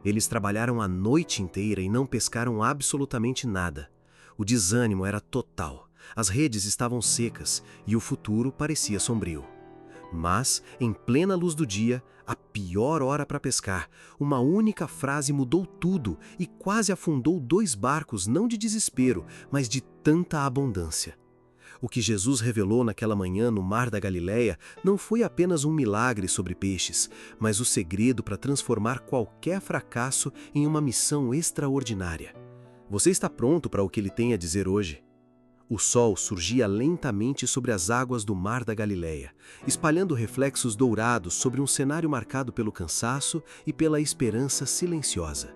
Eles trabalharam a noite inteira e não pescaram absolutamente nada. O desânimo era total, as redes estavam secas e o futuro parecia sombrio. Mas, em plena luz do dia, a pior hora para pescar, uma única frase mudou tudo e quase afundou 2 barcos não de desespero, mas de tanta abundância. O que Jesus revelou naquela manhã no Mar da Galileia não foi apenas um milagre sobre peixes, mas o segredo para transformar qualquer fracasso em uma missão extraordinária. Você está pronto para o que ele tem a dizer hoje? O sol surgia lentamente sobre as águas do Mar da Galileia, espalhando reflexos dourados sobre um cenário marcado pelo cansaço e pela esperança silenciosa.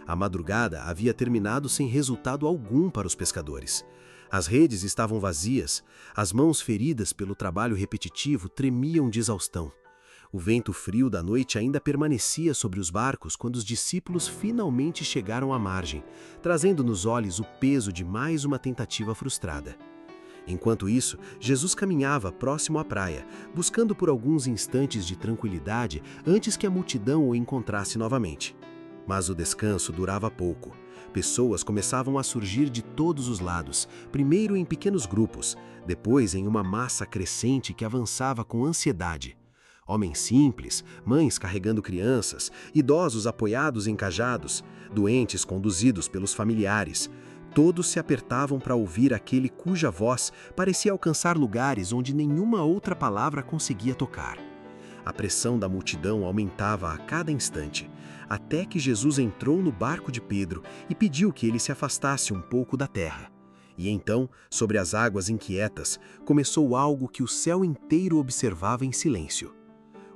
A madrugada havia terminado sem resultado algum para os pescadores. As redes estavam vazias, as mãos feridas pelo trabalho repetitivo tremiam de exaustão. O vento frio da noite ainda permanecia sobre os barcos quando os discípulos finalmente chegaram à margem, trazendo nos olhos o peso de mais uma tentativa frustrada. Enquanto isso, Jesus caminhava próximo à praia, buscando por alguns instantes de tranquilidade antes que a multidão o encontrasse novamente. Mas o descanso durava pouco. Pessoas começavam a surgir de todos os lados, primeiro em pequenos grupos, depois em uma massa crescente que avançava com ansiedade. Homens simples, mães carregando crianças, idosos apoiados em cajados, doentes conduzidos pelos familiares. Todos se apertavam para ouvir aquele cuja voz parecia alcançar lugares onde nenhuma outra palavra conseguia tocar. A pressão da multidão aumentava a cada instante, até que Jesus entrou no barco de Pedro e pediu que ele se afastasse um pouco da terra. E então, sobre as águas inquietas, começou algo que o céu inteiro observava em silêncio.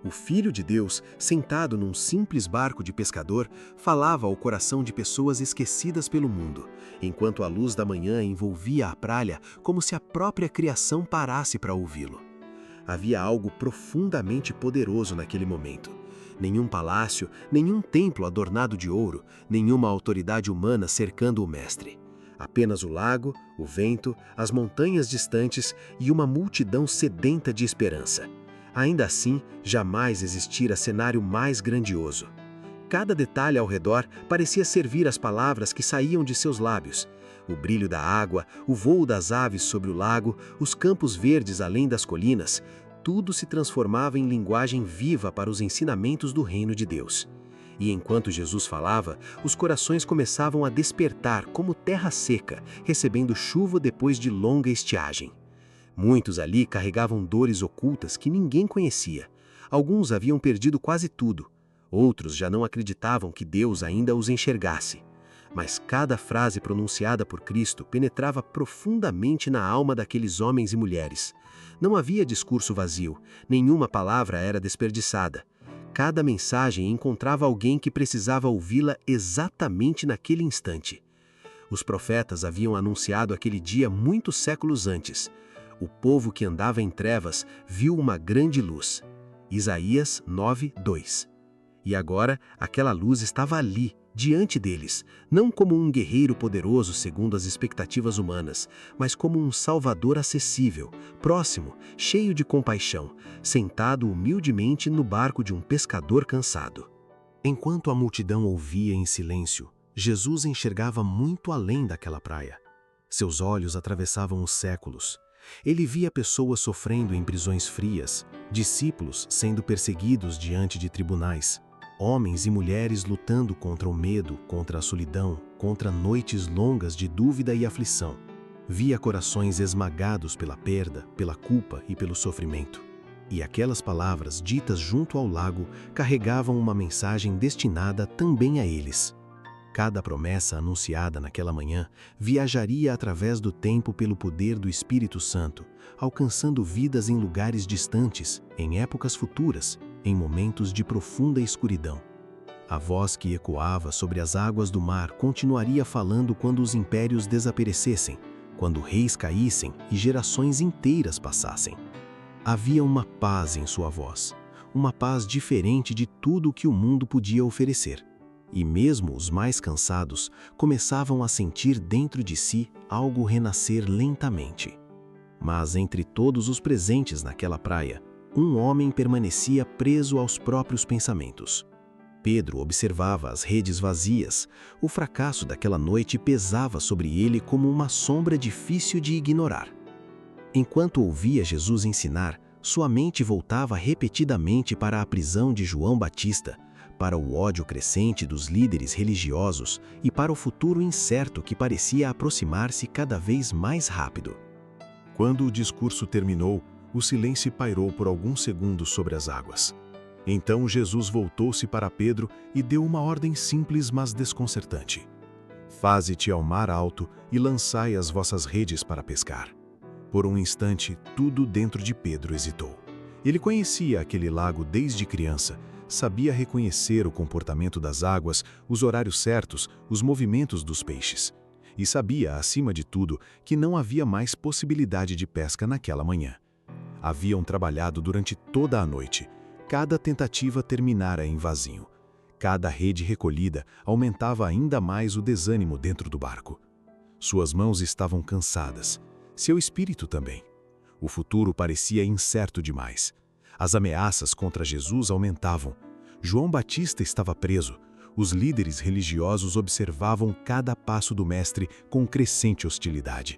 O Filho de Deus, sentado num simples barco de pescador, falava ao coração de pessoas esquecidas pelo mundo, enquanto a luz da manhã envolvia a praia como se a própria criação parasse para ouvi-lo. Havia algo profundamente poderoso naquele momento. Nenhum palácio, nenhum templo adornado de ouro, nenhuma autoridade humana cercando o Mestre. Apenas o lago, o vento, as montanhas distantes e uma multidão sedenta de esperança. Ainda assim, jamais existira cenário mais grandioso. Cada detalhe ao redor parecia servir às palavras que saíam de seus lábios. O brilho da água, o voo das aves sobre o lago, os campos verdes além das colinas, tudo se transformava em linguagem viva para os ensinamentos do reino de Deus. E enquanto Jesus falava, os corações começavam a despertar como terra seca, recebendo chuva depois de longa estiagem. Muitos ali carregavam dores ocultas que ninguém conhecia. Alguns haviam perdido quase tudo. Outros já não acreditavam que Deus ainda os enxergasse. Mas cada frase pronunciada por Cristo penetrava profundamente na alma daqueles homens e mulheres. Não havia discurso vazio, nenhuma palavra era desperdiçada. Cada mensagem encontrava alguém que precisava ouvi-la exatamente naquele instante. Os profetas haviam anunciado aquele dia muitos séculos antes. O povo que andava em trevas viu uma grande luz. Isaías 9:2. E agora, aquela luz estava ali, diante deles, não como um guerreiro poderoso segundo as expectativas humanas, mas como um salvador acessível, próximo, cheio de compaixão, sentado humildemente no barco de um pescador cansado. Enquanto a multidão ouvia em silêncio, Jesus enxergava muito além daquela praia. Seus olhos atravessavam os séculos. Ele via pessoas sofrendo em prisões frias, discípulos sendo perseguidos diante de tribunais, homens e mulheres lutando contra o medo, contra a solidão, contra noites longas de dúvida e aflição. Via corações esmagados pela perda, pela culpa e pelo sofrimento. E aquelas palavras ditas junto ao lago carregavam uma mensagem destinada também a eles. Cada promessa anunciada naquela manhã viajaria através do tempo pelo poder do Espírito Santo, alcançando vidas em lugares distantes, em épocas futuras, em momentos de profunda escuridão. A voz que ecoava sobre as águas do mar continuaria falando quando os impérios desaparecessem, quando reis caíssem e gerações inteiras passassem. Havia uma paz em sua voz, uma paz diferente de tudo o que o mundo podia oferecer. E mesmo os mais cansados começavam a sentir dentro de si algo renascer lentamente. Mas entre todos os presentes naquela praia, um homem permanecia preso aos próprios pensamentos. Pedro observava as redes vazias. O fracasso daquela noite pesava sobre ele como uma sombra difícil de ignorar. Enquanto ouvia Jesus ensinar, sua mente voltava repetidamente para a prisão de João Batista, para o ódio crescente dos líderes religiosos e para o futuro incerto que parecia aproximar-se cada vez mais rápido. Quando o discurso terminou, o silêncio pairou por alguns segundos sobre as águas. Então Jesus voltou-se para Pedro e deu uma ordem simples, mas desconcertante. Faze-te ao mar alto e lançai as vossas redes para pescar. Por um instante, tudo dentro de Pedro hesitou. Ele conhecia aquele lago desde criança, sabia reconhecer o comportamento das águas, os horários certos, os movimentos dos peixes. E sabia, acima de tudo, que não havia mais possibilidade de pesca naquela manhã. Haviam trabalhado durante toda a noite. Cada tentativa terminara em vazio. Cada rede recolhida aumentava ainda mais o desânimo dentro do barco. Suas mãos estavam cansadas. Seu espírito também. O futuro parecia incerto demais. As ameaças contra Jesus aumentavam. João Batista estava preso. Os líderes religiosos observavam cada passo do mestre com crescente hostilidade.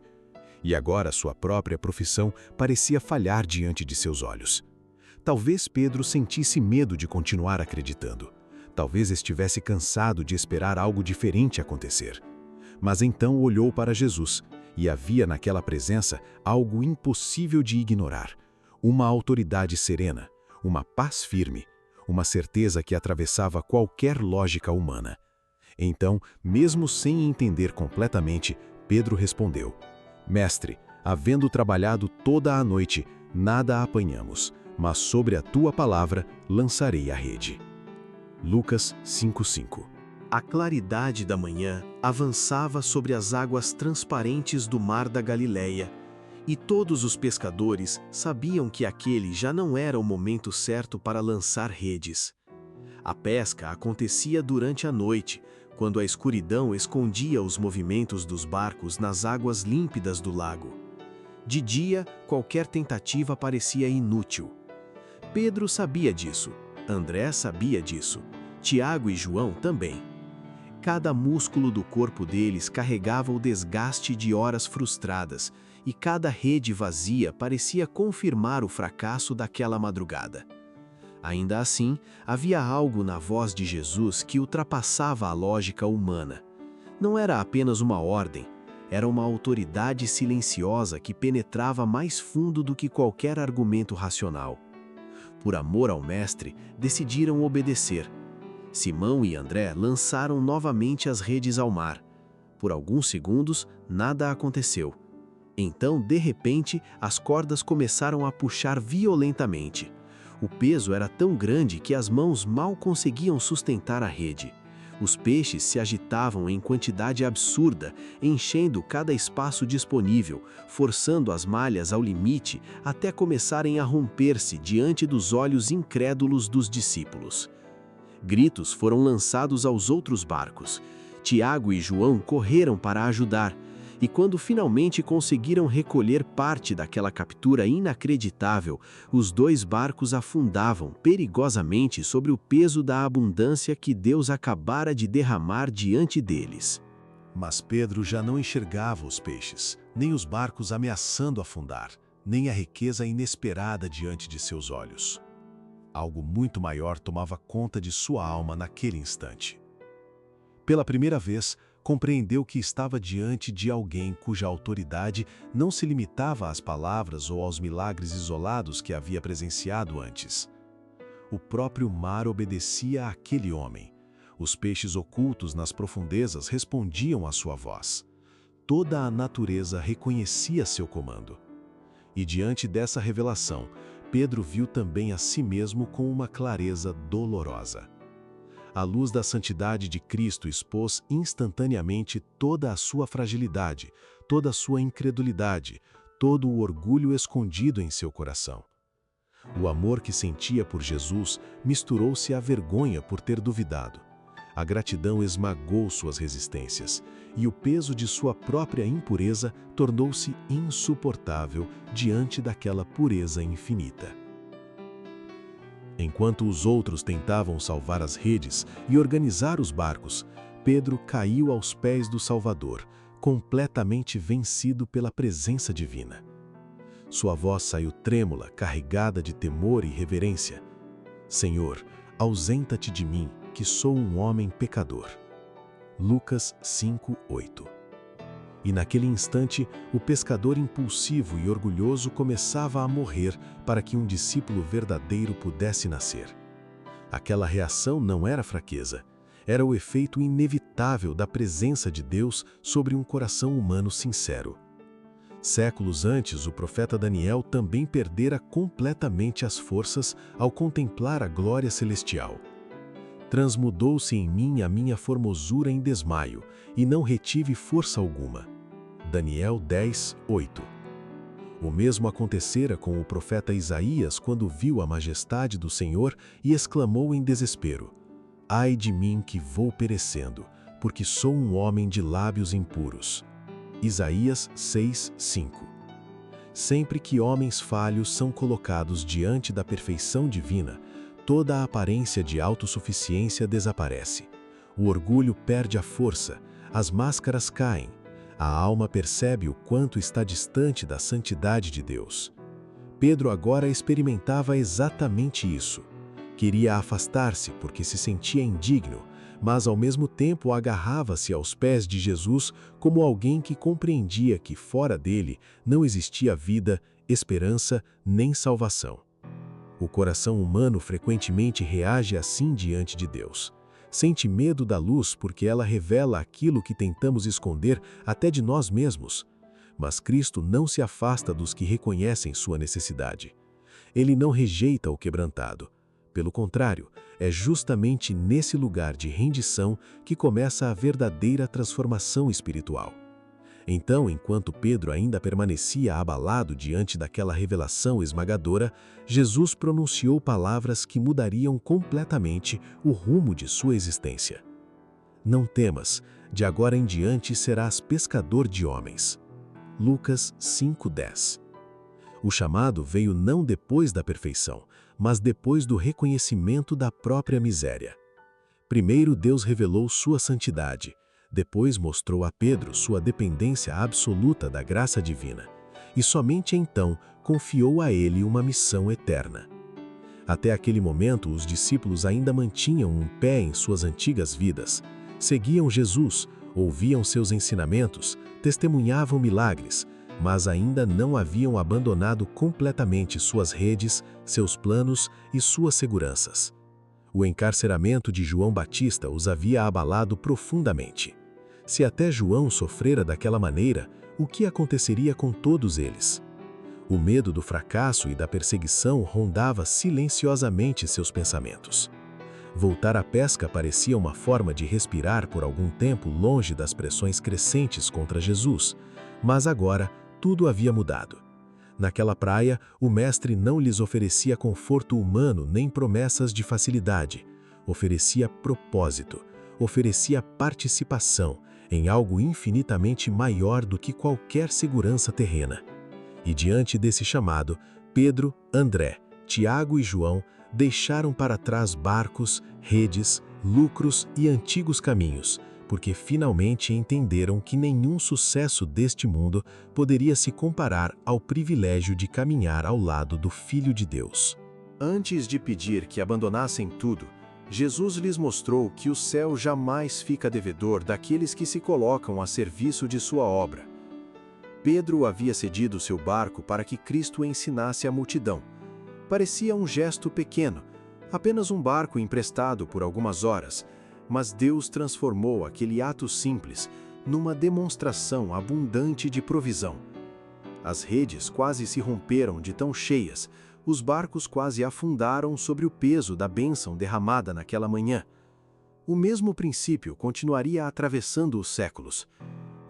E agora sua própria profissão parecia falhar diante de seus olhos. Talvez Pedro sentisse medo de continuar acreditando. Talvez estivesse cansado de esperar algo diferente acontecer. Mas então olhou para Jesus, e havia naquela presença algo impossível de ignorar. Uma autoridade serena, uma paz firme, uma certeza que atravessava qualquer lógica humana. Então, mesmo sem entender completamente, Pedro respondeu: Mestre, havendo trabalhado toda a noite, nada apanhamos, mas sobre a tua palavra lançarei a rede. Lucas 5:5. A claridade da manhã avançava sobre as águas transparentes do mar da Galileia, e todos os pescadores sabiam que aquele já não era o momento certo para lançar redes. A pesca acontecia durante a noite, quando a escuridão escondia os movimentos dos barcos nas águas límpidas do lago. De dia, qualquer tentativa parecia inútil. Pedro sabia disso, André sabia disso, Tiago e João também. Cada músculo do corpo deles carregava o desgaste de horas frustradas, e cada rede vazia parecia confirmar o fracasso daquela madrugada. Ainda assim, havia algo na voz de Jesus que ultrapassava a lógica humana. Não era apenas uma ordem, era uma autoridade silenciosa que penetrava mais fundo do que qualquer argumento racional. Por amor ao Mestre, decidiram obedecer. Simão e André lançaram novamente as redes ao mar. Por alguns segundos, nada aconteceu. Então, de repente, as cordas começaram a puxar violentamente. O peso era tão grande que as mãos mal conseguiam sustentar a rede. Os peixes se agitavam em quantidade absurda, enchendo cada espaço disponível, forçando as malhas ao limite até começarem a romper-se diante dos olhos incrédulos dos discípulos. Gritos foram lançados aos outros barcos. Tiago e João correram para ajudar, e quando finalmente conseguiram recolher parte daquela captura inacreditável, os dois barcos afundavam perigosamente sobre o peso da abundância que Deus acabara de derramar diante deles. Mas Pedro já não enxergava os peixes, nem os barcos ameaçando afundar, nem a riqueza inesperada diante de seus olhos. Algo muito maior tomava conta de sua alma naquele instante. Pela primeira vez, compreendeu que estava diante de alguém cuja autoridade não se limitava às palavras ou aos milagres isolados que havia presenciado antes. O próprio mar obedecia àquele homem. Os peixes ocultos nas profundezas respondiam à sua voz. Toda a natureza reconhecia seu comando. E diante dessa revelação, Pedro viu também a si mesmo com uma clareza dolorosa. A luz da santidade de Cristo expôs instantaneamente toda a sua fragilidade, toda a sua incredulidade, todo o orgulho escondido em seu coração. O amor que sentia por Jesus misturou-se à vergonha por ter duvidado. A gratidão esmagou suas resistências, e o peso de sua própria impureza tornou-se insuportável diante daquela pureza infinita. Enquanto os outros tentavam salvar as redes e organizar os barcos, Pedro caiu aos pés do Salvador, completamente vencido pela presença divina. Sua voz saiu trêmula, carregada de temor e reverência. Senhor, ausenta-te de mim, que sou um homem pecador. Lucas 5:8. E naquele instante, o pescador impulsivo e orgulhoso começava a morrer para que um discípulo verdadeiro pudesse nascer. Aquela reação não era fraqueza, era o efeito inevitável da presença de Deus sobre um coração humano sincero. Séculos antes, o profeta Daniel também perdera completamente as forças ao contemplar a glória celestial. Transmudou-se em mim a minha formosura em desmaio, e não retive força alguma. Daniel 10:8. O mesmo acontecera com o profeta Isaías quando viu a majestade do Senhor e exclamou em desespero: Ai de mim que vou perecendo, porque sou um homem de lábios impuros. Isaías 6:5. Sempre que homens falhos são colocados diante da perfeição divina, toda a aparência de autossuficiência desaparece. O orgulho perde a força, as máscaras caem, a alma percebe o quanto está distante da santidade de Deus. Pedro agora experimentava exatamente isso. Queria afastar-se porque se sentia indigno, mas ao mesmo tempo agarrava-se aos pés de Jesus como alguém que compreendia que fora dele não existia vida, esperança nem salvação. O coração humano frequentemente reage assim diante de Deus. Sente medo da luz porque ela revela aquilo que tentamos esconder até de nós mesmos. Mas Cristo não se afasta dos que reconhecem sua necessidade. Ele não rejeita o quebrantado. Pelo contrário, é justamente nesse lugar de rendição que começa a verdadeira transformação espiritual. Então, enquanto Pedro ainda permanecia abalado diante daquela revelação esmagadora, Jesus pronunciou palavras que mudariam completamente o rumo de sua existência. Não temas, de agora em diante serás pescador de homens. Lucas 5:10. O chamado veio não depois da perfeição, mas depois do reconhecimento da própria miséria. Primeiro Deus revelou sua santidade, depois mostrou a Pedro sua dependência absoluta da graça divina, e somente então confiou a ele uma missão eterna. Até aquele momento, os discípulos ainda mantinham um pé em suas antigas vidas, seguiam Jesus, ouviam seus ensinamentos, testemunhavam milagres, mas ainda não haviam abandonado completamente suas redes, seus planos e suas seguranças. O encarceramento de João Batista os havia abalado profundamente. Se até João sofrera daquela maneira, o que aconteceria com todos eles? O medo do fracasso e da perseguição rondava silenciosamente seus pensamentos. Voltar à pesca parecia uma forma de respirar por algum tempo longe das pressões crescentes contra Jesus, mas agora tudo havia mudado. Naquela praia, o mestre não lhes oferecia conforto humano nem promessas de facilidade. Oferecia propósito, oferecia participação em algo infinitamente maior do que qualquer segurança terrena. E diante desse chamado, Pedro, André, Tiago e João deixaram para trás barcos, redes, lucros e antigos caminhos, porque finalmente entenderam que nenhum sucesso deste mundo poderia se comparar ao privilégio de caminhar ao lado do Filho de Deus. Antes de pedir que abandonassem tudo, Jesus lhes mostrou que o céu jamais fica devedor daqueles que se colocam a serviço de sua obra. Pedro havia cedido seu barco para que Cristo ensinasse a multidão. Parecia um gesto pequeno, apenas um barco emprestado por algumas horas, mas Deus transformou aquele ato simples numa demonstração abundante de provisão. As redes quase se romperam de tão cheias, os barcos quase afundaram sobre o peso da bênção derramada naquela manhã. O mesmo princípio continuaria atravessando os séculos.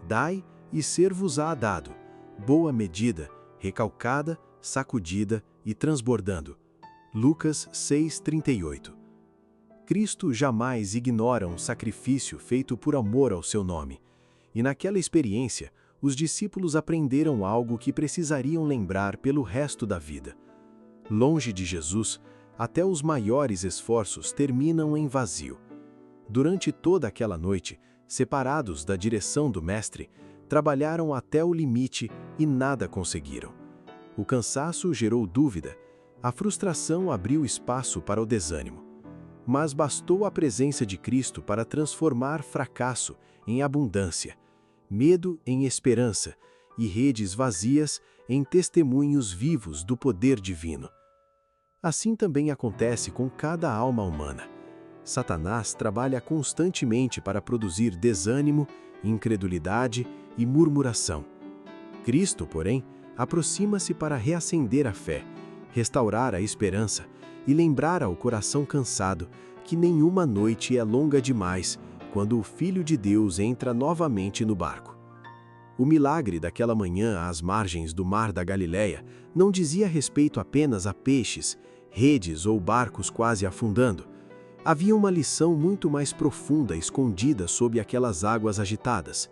Dai e ser-vos-á dado, boa medida, recalcada, sacudida e transbordando. Lucas 6:38. Cristo jamais ignora um sacrifício feito por amor ao seu nome. E naquela experiência, os discípulos aprenderam algo que precisariam lembrar pelo resto da vida. Longe de Jesus, Até os maiores esforços terminam em vazio. Durante toda aquela noite, separados da direção do Mestre, trabalharam até o limite e nada conseguiram. O cansaço gerou dúvida, a frustração abriu espaço para o desânimo. Mas bastou a presença de Cristo para transformar fracasso em abundância, medo em esperança e redes vazias em testemunhos vivos do poder divino. Assim também acontece com cada alma humana. Satanás trabalha constantemente para produzir desânimo, incredulidade e murmuração. Cristo, porém, aproxima-se para reacender a fé, restaurar a esperança e lembrar ao coração cansado que nenhuma noite é longa demais quando o Filho de Deus entra novamente no barco. O milagre daquela manhã às margens do mar da Galileia não dizia respeito apenas a peixes, redes ou barcos quase afundando. Havia uma lição muito mais profunda escondida sob aquelas águas agitadas.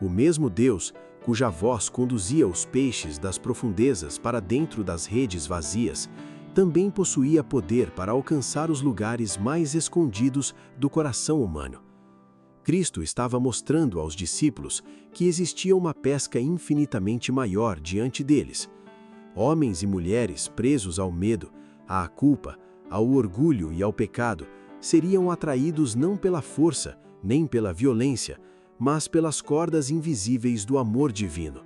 O mesmo Deus, cuja voz conduzia os peixes das profundezas para dentro das redes vazias, também possuía poder para alcançar os lugares mais escondidos do coração humano. Cristo estava mostrando aos discípulos que existia uma pesca infinitamente maior diante deles. Homens e mulheres presos ao medo, à culpa, ao orgulho e ao pecado, seriam atraídos não pela força, nem pela violência, mas pelas cordas invisíveis do amor divino.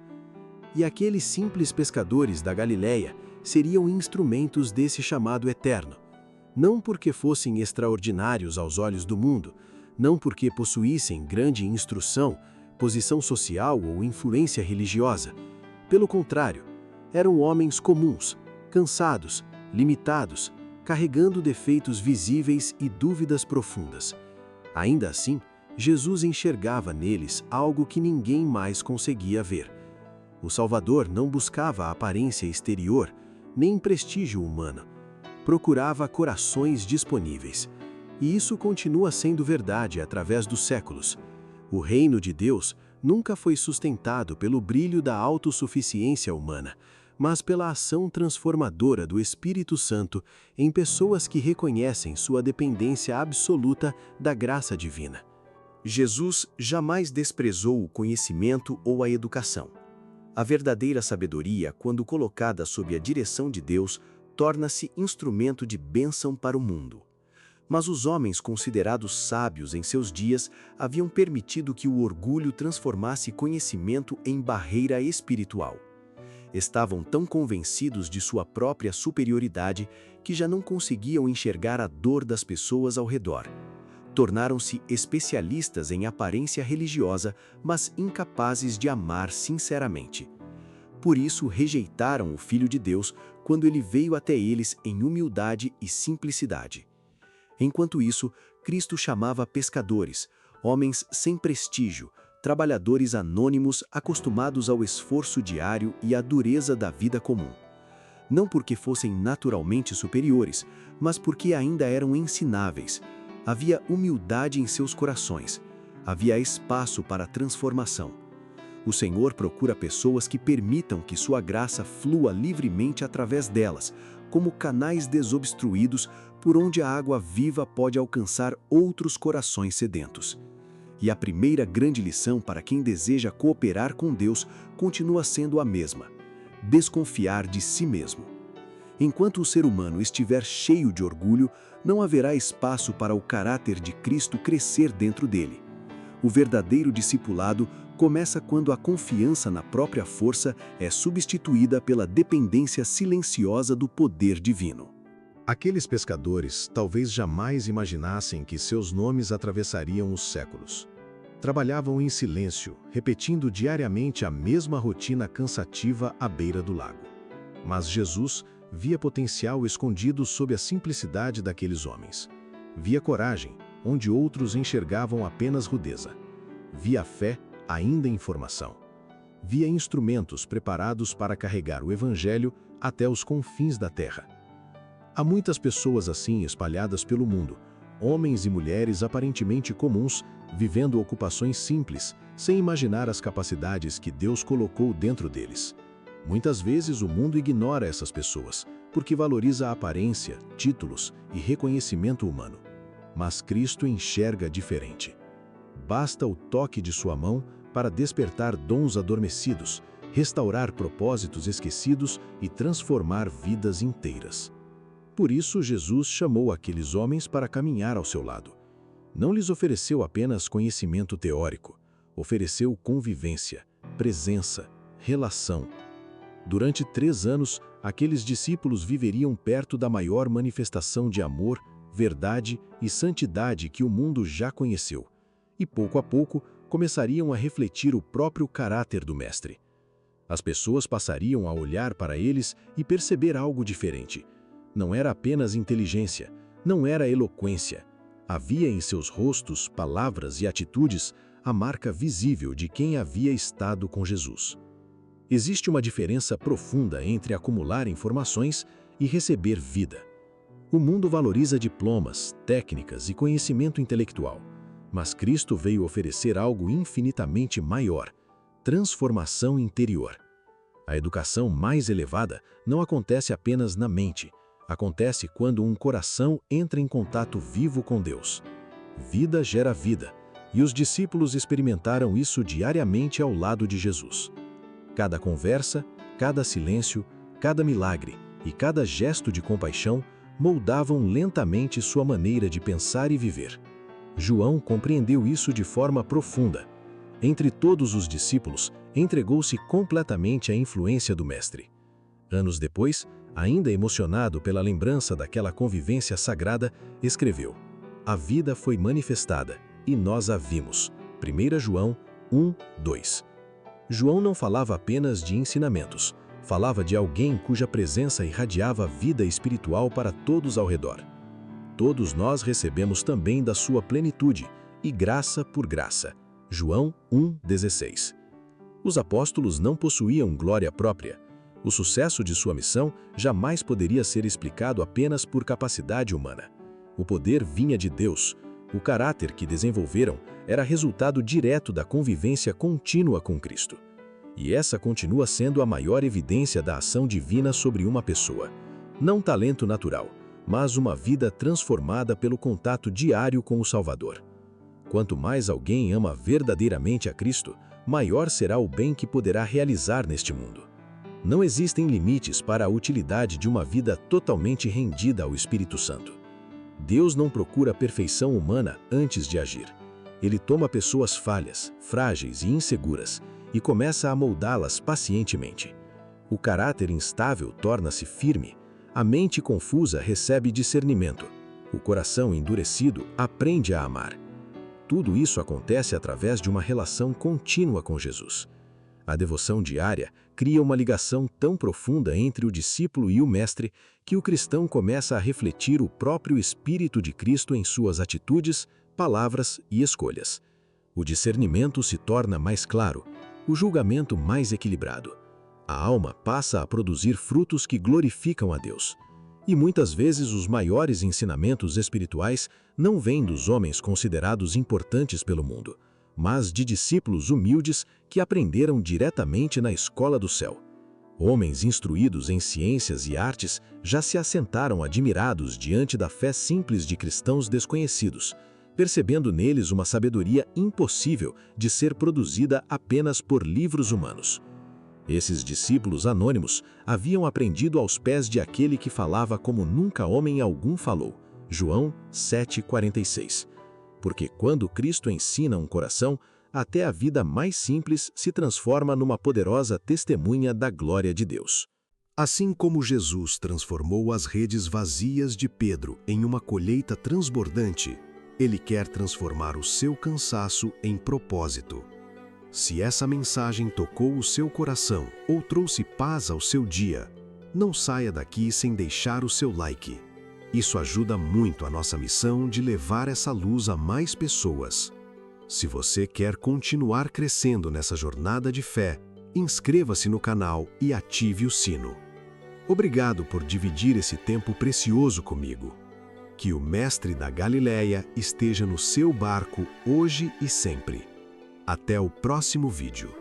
E aqueles simples pescadores da Galileia seriam instrumentos desse chamado eterno, não porque fossem extraordinários aos olhos do mundo, não porque possuíssem grande instrução, posição social ou influência religiosa. Pelo contrário, eram homens comuns, cansados, limitados, carregando defeitos visíveis e dúvidas profundas. Ainda assim, Jesus enxergava neles algo que ninguém mais conseguia ver. O Salvador não buscava a aparência exterior, nem prestígio humano. Procurava corações disponíveis. E isso continua sendo verdade através dos séculos. O reino de Deus nunca foi sustentado pelo brilho da autossuficiência humana, mas pela ação transformadora do Espírito Santo em pessoas que reconhecem sua dependência absoluta da graça divina. Jesus jamais desprezou o conhecimento ou a educação. A verdadeira sabedoria, quando colocada sob a direção de Deus, torna-se instrumento de bênção para o mundo. Mas os homens considerados sábios em seus dias haviam permitido que o orgulho transformasse conhecimento em barreira espiritual. Estavam tão convencidos de sua própria superioridade que já não conseguiam enxergar a dor das pessoas ao redor. Tornaram-se especialistas em aparência religiosa, mas incapazes de amar sinceramente. Por isso rejeitaram o Filho de Deus quando ele veio até eles em humildade e simplicidade. Enquanto isso, Cristo chamava pescadores, homens sem prestígio, trabalhadores anônimos acostumados ao esforço diário e à dureza da vida comum. Não porque fossem naturalmente superiores, mas porque ainda eram ensináveis. Havia humildade em seus corações. Havia espaço para transformação. O Senhor procura pessoas que permitam que sua graça flua livremente através delas, como canais desobstruídos por onde a água viva pode alcançar outros corações sedentos. E a primeira grande lição para quem deseja cooperar com Deus continua sendo a mesma: desconfiar de si mesmo. Enquanto o ser humano estiver cheio de orgulho, não haverá espaço para o caráter de Cristo crescer dentro dele. O verdadeiro discipulado começa quando a confiança na própria força é substituída pela dependência silenciosa do poder divino. Aqueles pescadores talvez jamais imaginassem que seus nomes atravessariam os séculos. Trabalhavam em silêncio, repetindo diariamente a mesma rotina cansativa à beira do lago. Mas Jesus via potencial escondido sob a simplicidade daqueles homens. Via coragem, onde outros enxergavam apenas rudeza. Via fé, ainda em formação. Via instrumentos preparados para carregar o Evangelho até os confins da terra. Há muitas pessoas assim espalhadas pelo mundo, homens e mulheres aparentemente comuns, vivendo ocupações simples, sem imaginar as capacidades que Deus colocou dentro deles. Muitas vezes o mundo ignora essas pessoas, porque valoriza a aparência, títulos e reconhecimento humano. Mas Cristo enxerga diferente. Basta o toque de sua mão para despertar dons adormecidos, restaurar propósitos esquecidos e transformar vidas inteiras. Por isso, Jesus chamou aqueles homens para caminhar ao seu lado. Não lhes ofereceu apenas conhecimento teórico, ofereceu convivência, presença, relação. Durante 3 anos, aqueles discípulos viveriam perto da maior manifestação de amor, verdade e santidade que o mundo já conheceu. E pouco a pouco, começariam a refletir o próprio caráter do Mestre. As pessoas passariam a olhar para eles e perceber algo diferente. Não era apenas inteligência, não era eloquência. Havia em seus rostos, palavras e atitudes a marca visível de quem havia estado com Jesus. Existe uma diferença profunda entre acumular informações e receber vida. O mundo valoriza diplomas, técnicas e conhecimento intelectual, mas Cristo veio oferecer algo infinitamente maior: transformação interior. A educação mais elevada não acontece apenas na mente, acontece quando um coração entra em contato vivo com Deus. Vida gera vida, e os discípulos experimentaram isso diariamente ao lado de Jesus. Cada conversa, cada silêncio, cada milagre e cada gesto de compaixão moldavam lentamente sua maneira de pensar e viver. João compreendeu isso de forma profunda. Entre todos os discípulos, entregou-se completamente à influência do Mestre. Anos depois, ainda emocionado pela lembrança daquela convivência sagrada, escreveu: "A vida foi manifestada, e nós a vimos." 1 João 1:2. João não falava apenas de ensinamentos, falava de alguém cuja presença irradiava vida espiritual para todos ao redor. Todos nós recebemos também da sua plenitude, e graça por graça. João 1:16. Os apóstolos não possuíam glória própria. O sucesso de sua missão jamais poderia ser explicado apenas por capacidade humana. O poder vinha de Deus. O caráter que desenvolveram era resultado direto da convivência contínua com Cristo. E essa continua sendo a maior evidência da ação divina sobre uma pessoa. Não talento natural, mas uma vida transformada pelo contato diário com o Salvador. Quanto mais alguém ama verdadeiramente a Cristo, maior será o bem que poderá realizar neste mundo. Não existem limites para a utilidade de uma vida totalmente rendida ao Espírito Santo. Deus não procura a perfeição humana antes de agir. Ele toma pessoas falhas, frágeis e inseguras e começa a moldá-las pacientemente. O caráter instável torna-se firme, a mente confusa recebe discernimento, o coração endurecido aprende a amar. Tudo isso acontece através de uma relação contínua com Jesus. A devoção diária cria uma ligação tão profunda entre o discípulo e o Mestre que o cristão começa a refletir o próprio Espírito de Cristo em suas atitudes, palavras e escolhas. O discernimento se torna mais claro, o julgamento mais equilibrado. A alma passa a produzir frutos que glorificam a Deus. E muitas vezes os maiores ensinamentos espirituais não vêm dos homens considerados importantes pelo mundo, mas de discípulos humildes que aprenderam diretamente na escola do céu. Homens instruídos em ciências e artes já se assentaram admirados diante da fé simples de cristãos desconhecidos, percebendo neles uma sabedoria impossível de ser produzida apenas por livros humanos. Esses discípulos anônimos haviam aprendido aos pés de aquele que falava como nunca homem algum falou. João 7,46. Porque quando Cristo ensina um coração, até a vida mais simples se transforma numa poderosa testemunha da glória de Deus. Assim como Jesus transformou as redes vazias de Pedro em uma colheita transbordante, Ele quer transformar o seu cansaço em propósito. Se essa mensagem tocou o seu coração ou trouxe paz ao seu dia, não saia daqui sem deixar o seu like. Isso ajuda muito a nossa missão de levar essa luz a mais pessoas. Se você quer continuar crescendo nessa jornada de fé, inscreva-se no canal e ative o sino. Obrigado por dividir esse tempo precioso comigo. Que o Mestre da Galileia esteja no seu barco hoje e sempre. Até o próximo vídeo.